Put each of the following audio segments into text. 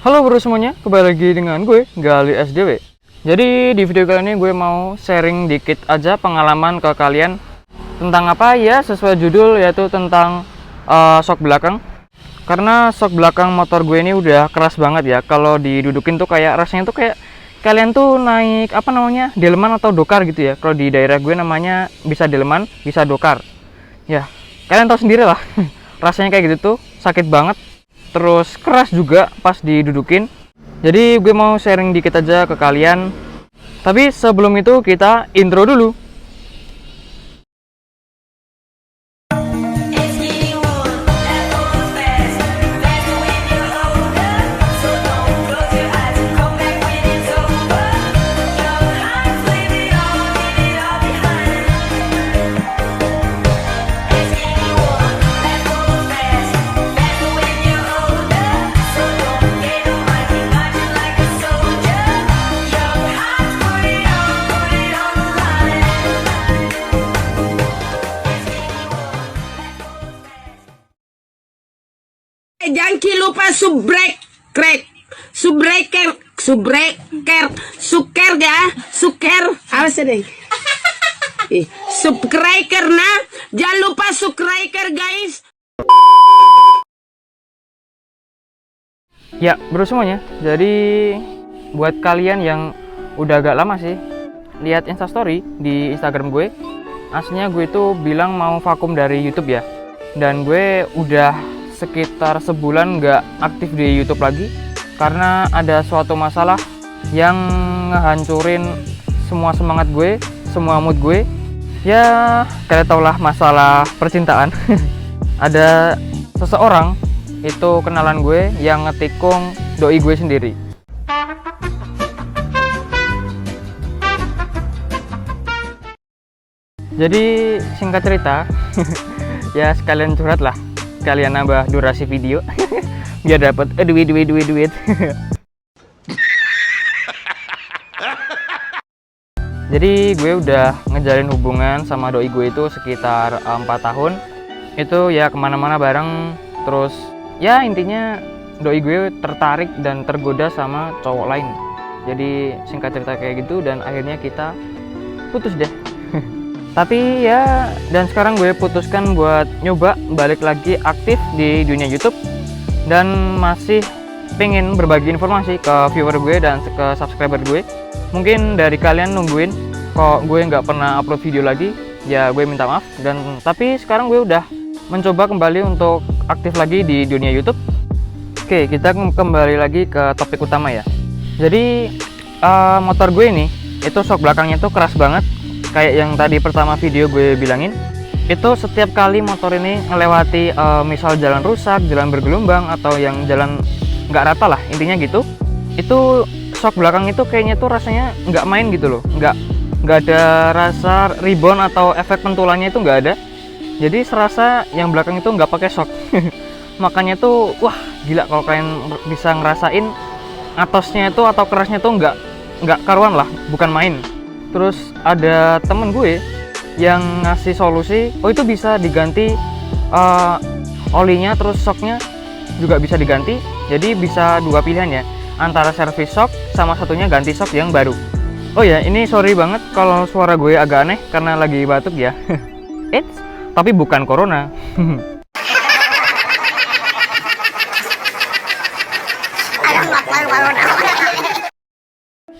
Halo bro semuanya, kembali lagi dengan gue, Gali SDW. Jadi di video kali ini gue mau sharing dikit aja pengalaman ke kalian tentang apa ya, sesuai judul yaitu tentang shock belakang. Karena shock belakang motor gue ini udah keras banget ya. Kalau didudukin tuh kayak rasanya tuh kayak kalian tuh naik apa namanya, delman atau dokar gitu ya. Kalau di daerah gue namanya bisa delman, bisa dokar. Ya, kalian tahu sendiri lah. Rasanya kayak gitu tuh sakit banget. Terus keras juga pas didudukin. Jadi gue mau sharing dikit aja ke kalian. Tapi sebelum itu kita intro dulu. Jangan lupa suker ya, apa sih deh? Subscriber nah, jangan lupa subscriber guys. Ya bro semuanya, jadi buat kalian yang udah agak lama sih lihat instastory di Instagram gue, aslinya gue itu bilang mau vakum dari YouTube ya. Dan gue udah sekitar sebulan nggak aktif di YouTube lagi karena ada suatu masalah yang ngehancurin semua semangat gue, semua mood gue. Ya kalian tau lah, masalah percintaan. Ada seseorang itu kenalan gue yang ngetikung doi gue sendiri. Jadi singkat cerita, ya sekalian curhat lah, sekalian nambah durasi video biar dapat duit. Jadi gue udah ngejalin hubungan sama doi gue itu sekitar 4 tahun. Itu ya kemana-mana bareng. Terus ya intinya doi gue tertarik dan tergoda sama cowok lain. Jadi singkat cerita kayak gitu, dan akhirnya kita putus deh. Tapi ya, dan sekarang gue putuskan buat nyoba balik lagi aktif di dunia YouTube. Dan masih pengen berbagi informasi ke viewer gue dan ke subscriber gue. Mungkin dari kalian nungguin kok gue nggak pernah upload video lagi, ya gue minta maaf. Tapi sekarang gue udah mencoba kembali untuk aktif lagi di dunia YouTube. Oke, kita kembali lagi ke topik utama ya. Jadi motor gue ini itu shock belakangnya tuh keras banget. Kayak yang tadi pertama video gue bilangin, itu setiap kali motor ini ngelewati misal jalan rusak, jalan bergelombang, atau yang jalan nggak rata lah, intinya gitu, itu shock belakang itu kayaknya tuh rasanya nggak main gitu loh, nggak ada rasa rebound atau efek pentulannya itu nggak ada. Jadi serasa yang belakang itu nggak pakai shock. Makanya tuh wah gila kalau kalian bisa ngerasain atosnya itu atau kerasnya tuh nggak karuan lah, bukan main. Terus ada temen gue yang ngasih solusi, oh itu bisa diganti olinya, terus shocknya juga bisa diganti. Jadi bisa dua pilihan ya, antara service shock sama satunya ganti shock yang baru. Oh ya, ini sorry banget kalau suara gue agak aneh karena lagi batuk ya. Tapi bukan corona.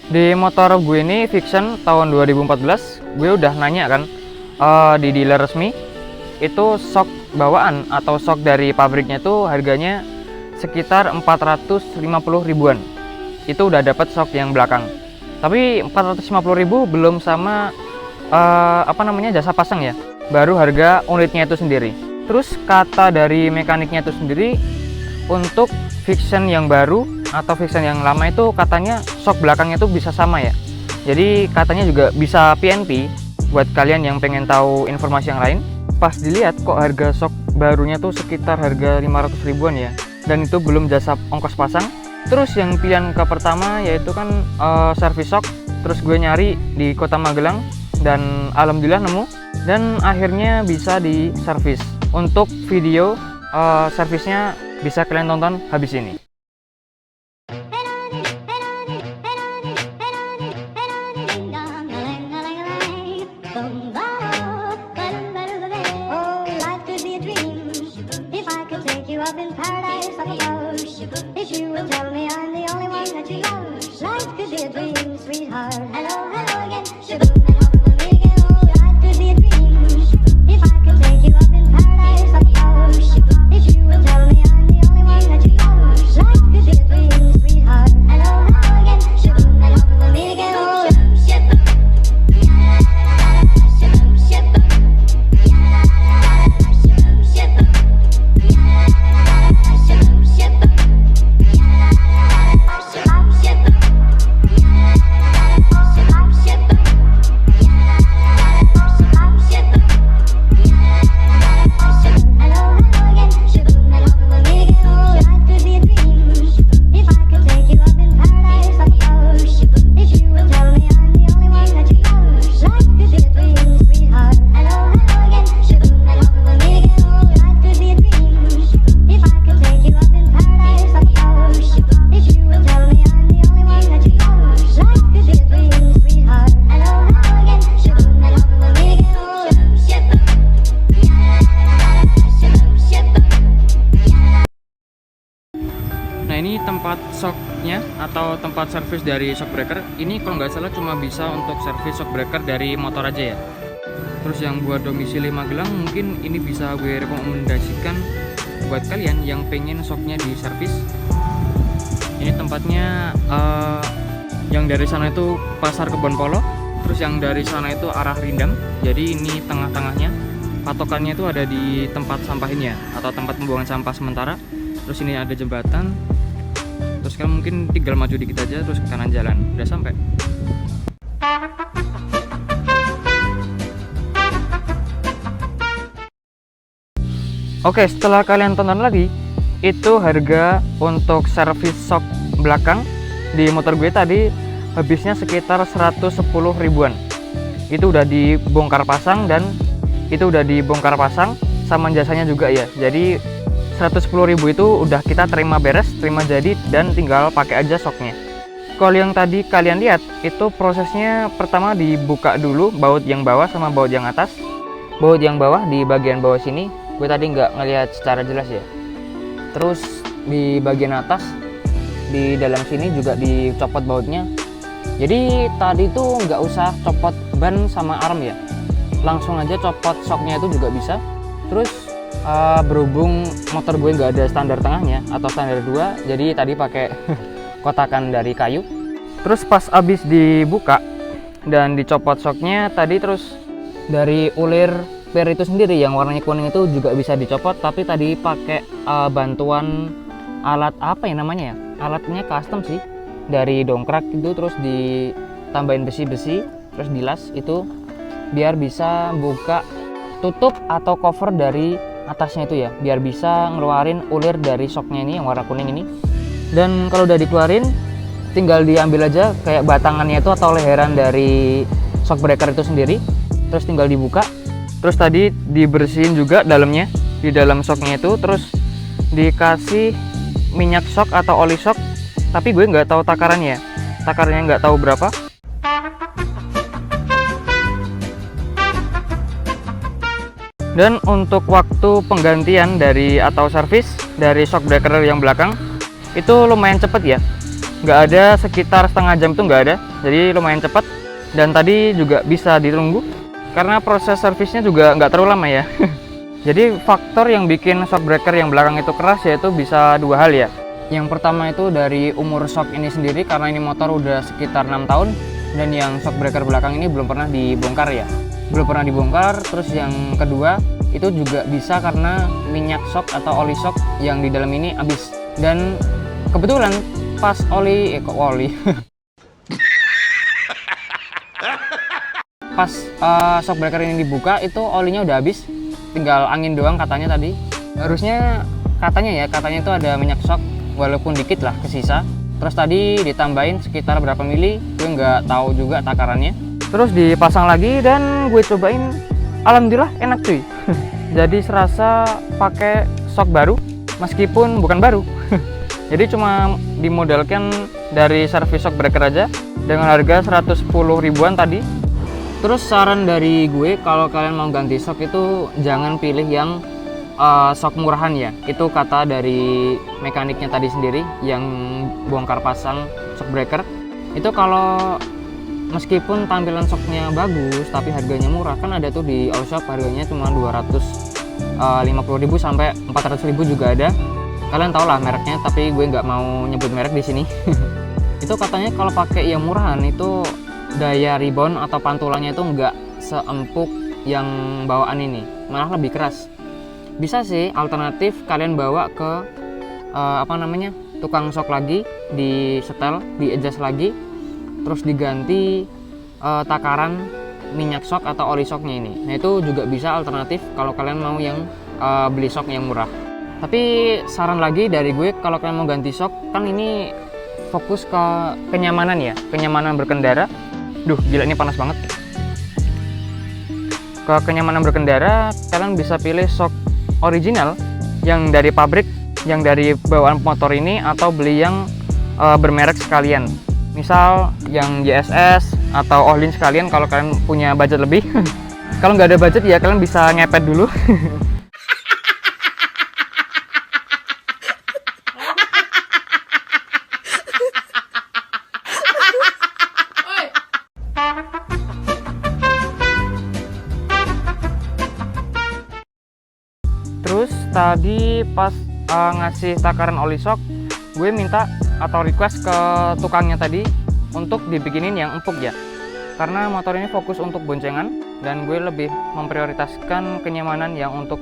Di motor gue ini Vixion tahun 2014, gue udah nanya kan di dealer resmi, itu shock bawaan atau shock dari pabriknya itu harganya sekitar 450 ribuan. Itu udah dapat shock yang belakang. Tapi 450 ribu belum sama apa namanya, jasa pasang ya. Baru harga unitnya itu sendiri. Terus kata dari mekaniknya itu sendiri, untuk Vixion yang baru atau Vixion yang lama itu katanya shock belakangnya tuh bisa sama ya. Jadi katanya juga bisa PNP. Buat kalian yang pengen tahu informasi yang lain, pas dilihat kok harga shock barunya tuh sekitar harga 500 ribuan ya, dan itu belum jasa ongkos pasang. Terus yang pilihan ke pertama yaitu kan service shock. Terus gue nyari di Kota Magelang dan alhamdulillah nemu, dan akhirnya bisa di servis. Untuk video servisnya bisa kalian tonton habis ini. If you will tell me I'm the only one that you love, life could be a dream, sweetheart. Hello, hello again. Shaboom, and hop on me again. Oh, life could be a dream. If I could take you up in paradise, I'd love. If you will tell me I'm the only one that you love, life could be a dream, sweetheart. Hello, hello again. Shaboom, and hop on me again. Oh, shaboom, shaboom, shaboom, shaboom, shaboom. Nah, ini tempat shocknya atau tempat servis dari shock breaker. Ini kalau nggak salah cuma bisa untuk servis shock breaker dari motor aja ya. Terus yang buat domisili Magelang, mungkin ini bisa gue rekomendasikan buat kalian yang pengen shocknya di servis. Ini tempatnya yang dari sana itu Pasar Kebon Polo, terus yang dari sana itu arah Rindam. Jadi ini tengah-tengahnya, patokannya itu ada di tempat sampahnya atau tempat pembuangan sampah sementara. Terus ini ada jembatan. Terus kan mungkin tinggal maju dikit aja terus ke kanan jalan. Udah sampai. Oke, setelah kalian tonton lagi, itu harga untuk servis shock belakang di motor gue tadi habisnya sekitar 110 ribuan. Itu udah dibongkar pasang dan itu udah dibongkar pasang sama jasanya juga ya. Jadi 110.000 itu udah kita terima beres, terima jadi, dan tinggal pakai aja shocknya. Kalau yang tadi kalian lihat, itu prosesnya pertama dibuka dulu baut yang bawah sama baut yang atas. Baut yang bawah di bagian bawah sini, gue tadi nggak ngelihat secara jelas ya. Terus di bagian atas, di dalam sini juga dicopot bautnya. Jadi tadi itu nggak usah copot ban sama arm ya, langsung aja copot shocknya itu juga bisa. Terus berhubung motor gue nggak ada standar tengahnya atau standar 2, jadi tadi pakai kotakan dari kayu. Terus pas abis dibuka dan dicopot shocknya tadi, terus dari ulir per itu sendiri yang warnanya kuning itu juga bisa dicopot, tapi tadi pakai bantuan alat apa ya namanya ya, alatnya custom sih, dari dongkrak itu, terus ditambahin besi-besi, terus dilas itu biar bisa buka tutup atau cover dari atasnya itu ya, biar bisa ngeluarin ulir dari shocknya ini yang warna kuning ini. Dan kalau udah dikeluarin, tinggal diambil aja kayak batangannya itu atau leheran dari shock breaker itu sendiri, terus tinggal dibuka. Terus tadi dibersihin juga dalamnya, di dalam shocknya itu, terus dikasih minyak shock atau oli shock, tapi gue nggak tahu takarannya nggak tahu berapa. Dan untuk waktu penggantian dari atau servis dari shock breaker yang belakang itu lumayan cepet ya, nggak ada sekitar setengah jam, itu nggak ada, jadi lumayan cepet. Dan tadi juga bisa ditunggu karena proses servisnya juga nggak terlalu lama ya. Jadi faktor yang bikin shock breaker yang belakang itu keras yaitu bisa dua hal ya. Yang pertama itu dari umur shock ini sendiri, karena ini motor udah sekitar 6 tahun dan yang shock breaker belakang ini belum pernah dibongkar ya, belum pernah dibongkar. Terus yang kedua itu juga bisa karena minyak shock atau oli shock yang di dalam ini habis. Dan kebetulan pas pas shock breaker ini dibuka itu olinya udah habis, tinggal angin doang katanya tadi. Harusnya katanya itu ada minyak shock walaupun dikit lah kesisa. Terus tadi ditambahin sekitar berapa mili, gue nggak tahu juga takarannya. Terus dipasang lagi dan gue cobain, alhamdulillah enak cuy. Jadi serasa pakai shock baru meskipun bukan baru. Jadi cuma dimodalkan dari servis shock breaker aja dengan harga 110 ribuan tadi. Terus saran dari gue, kalau kalian mau ganti shock itu jangan pilih yang shock murahan ya. Itu kata dari mekaniknya tadi sendiri yang bongkar pasang shock breaker. Itu kalau meskipun tampilan shocknya bagus tapi harganya murah, kan ada tuh di all shop harganya cuma 250.000 sampai 400.000 juga ada. Kalian tau lah mereknya, tapi gue nggak mau nyebut merek di sini. Itu katanya kalau pakai yang murahan itu daya rebound atau pantulannya itu nggak seempuk yang bawaan ini, malah lebih keras. Bisa sih alternatif kalian bawa ke tukang shock lagi, di setel, di adjust lagi, terus diganti takaran minyak shock atau oli shocknya ini. Nah itu juga bisa alternatif kalau kalian mau yang beli shock yang murah. Tapi saran lagi dari gue, kalau kalian mau ganti shock, kan ini fokus ke kenyamanan ya, kenyamanan berkendara. Duh gila ini panas banget. Ke kenyamanan berkendara, kalian bisa pilih shock original yang dari pabrik, yang dari bawaan motor ini, atau beli yang bermerek sekalian. Misal yang YSS atau Ohlins sekalian kalau kalian punya budget lebih. Kalau nggak ada budget ya kalian bisa ngepet dulu. Terus tadi pas ngasih takaran oli shock, gue minta atau request ke tukangnya tadi untuk dibikinin yang empuk ya, karena motor ini fokus untuk boncengan dan gue lebih memprioritaskan kenyamanan yang untuk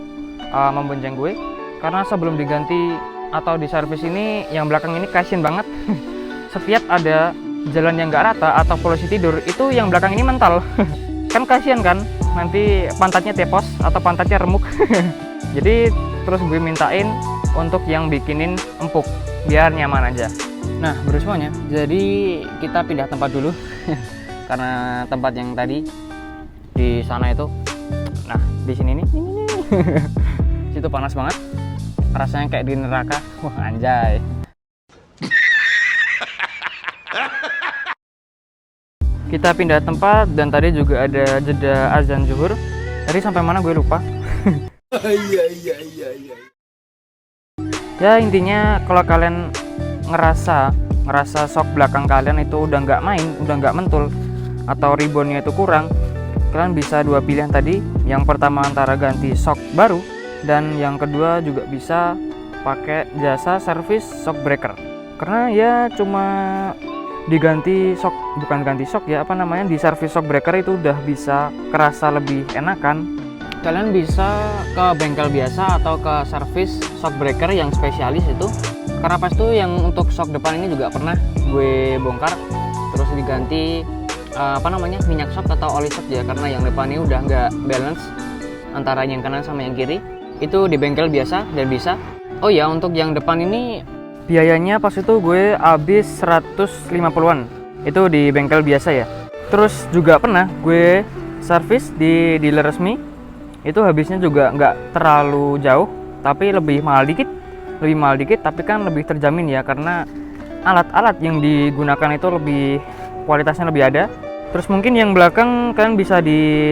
membonceng gue. Karena sebelum diganti atau diservis ini, yang belakang ini kasian banget. Setiap ada jalan yang nggak rata atau polisi tidur, itu yang belakang ini mental. Kan kasian kan, nanti pantatnya tepos atau pantatnya remuk. Jadi terus gue mintain untuk yang bikinin empuk biar nyaman aja. Nah bro semuanya, jadi kita pindah tempat dulu. Karena tempat yang tadi di sana itu, nah di sini nih, situ panas banget, rasanya kayak di neraka. Wah anjay. Kita pindah tempat dan tadi juga ada jeda azan zuhur. Tadi sampai mana gue lupa. Ya intinya kalau kalian ngerasa shock belakang kalian itu udah nggak main, udah nggak mentul, atau reboundnya itu kurang, kalian bisa dua pilihan tadi. Yang pertama antara ganti shock baru, dan yang kedua juga bisa pakai jasa servis shock breaker. Karena ya cuma diganti shock, bukan ganti shock ya, di servis shock breaker itu udah bisa kerasa lebih enakan. Kalian bisa ke bengkel biasa atau ke servis shock breaker yang spesialis itu. Karena pas tuh yang untuk shock depan ini juga pernah gue bongkar, terus diganti minyak shock atau oli shock ya, karena yang depan ini udah nggak balance antara yang kanan sama yang kiri. Itu di bengkel biasa dan bisa. Oh ya, untuk yang depan ini biayanya pas itu gue habis 150-an. Itu di bengkel biasa ya. Terus juga pernah gue servis di dealer resmi. Itu habisnya juga nggak terlalu jauh, tapi lebih mahal dikit, tapi kan lebih terjamin ya, karena alat-alat yang digunakan itu lebih kualitasnya lebih ada. Terus mungkin yang belakang kalian bisa di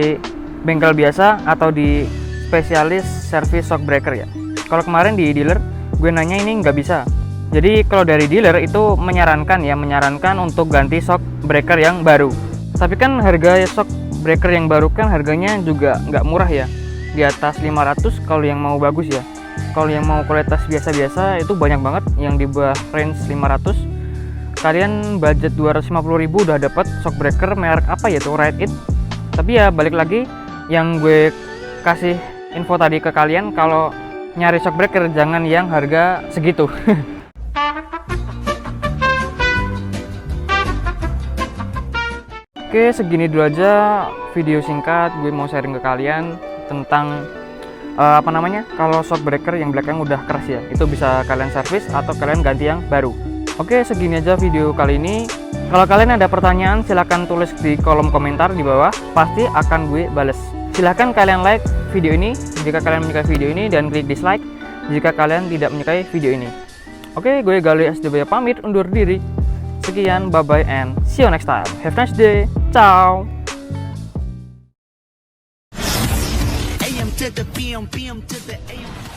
bengkel biasa atau di spesialis servis shock breaker ya. Kalau kemarin di dealer gue nanya ini nggak bisa. Jadi kalau dari dealer itu menyarankan untuk ganti shock breaker yang baru. Tapi kan harga shock breaker yang baru kan harganya juga nggak murah ya, di atas 500 kalau yang mau bagus ya. Kalau yang mau kualitas biasa-biasa itu banyak banget yang di bawah range 500. Kalian budget 250.000 udah dapat shock breaker merek apa ya tuh, Ride It. Tapi ya balik lagi yang gue kasih info tadi ke kalian, kalau nyari shock breaker jangan yang harga segitu. Oke, segini dulu aja video singkat gue mau sharing ke kalian tentang kalau shock breaker yang belakang udah keras ya, itu bisa kalian servis atau kalian ganti yang baru. Oke, segini aja video kali ini. Kalau kalian ada pertanyaan silahkan tulis di kolom komentar di bawah, pasti akan gue bales. Silahkan kalian like video ini jika kalian menyukai video ini, dan klik dislike jika kalian tidak menyukai video ini. Oke, gue Gali SDB pamit undur diri. Sekian, bye bye and see you next time. Have a nice day. Ciao. AM to the PM, PM to the AM.